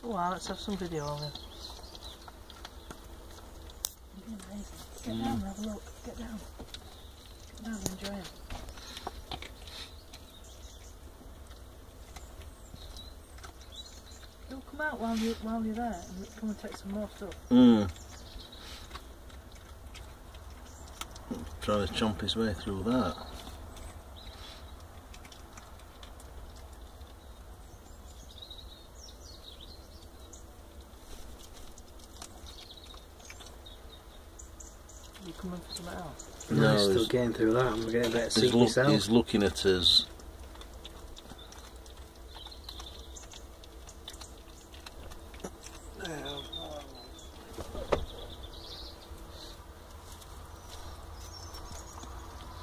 Oh wow, let's have some video of it. You're amazing. Get down and have a look. Get down. Get down and enjoy it. Don't come out while you're there and come and take some more stuff. Trying to chomp his way through that. You coming for something else? No, he's still getting through that. I'm getting a bit of seat myself. He's looking at us.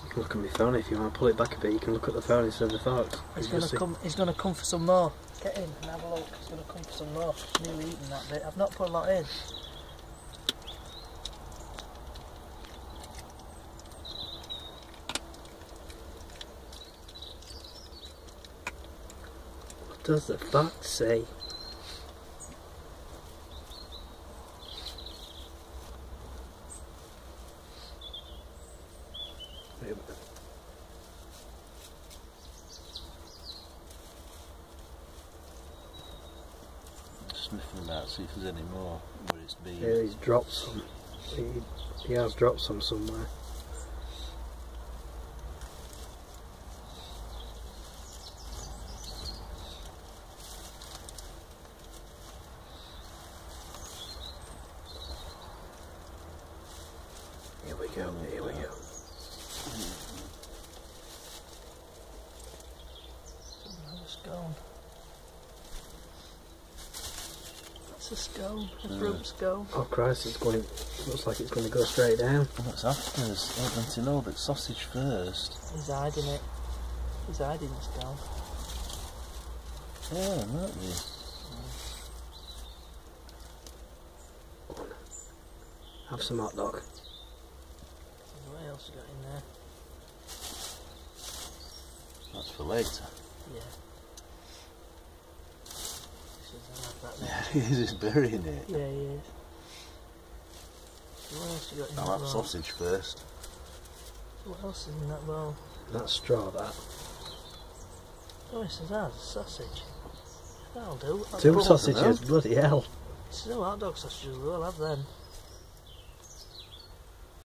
You can look at my phone if you want to pull it back a bit. You can look at the phone instead of the fox. He's gonna come for some more. Get in and have a look. He's gonna come for some more. Nearly eaten that bit. I've not put a lot in. What does the fox say? Sniffing about, see if there's any more where it's been. Yeah, he's dropped some. He has dropped some somewhere. Here we go, here we go. Another scone. That's a scone, a fruit scone. Oh Christ, it's going, looks like it's going to go straight down. Oh, it's after us. I want to know that sausage first. He's hiding it. He's hiding the scone. Yeah, might be. Have some hot dog. What else you got in there? That's for later. Yeah. Yeah, he is, he's burying it. Yeah, he is. So what else you got in I'll that have bowl? sausage first. What else is in that bowl? That's straw, that. Oh, it says that, sausage. That'll do. Two sausages, bloody hell. It's no hot dog sausages, we'll have them.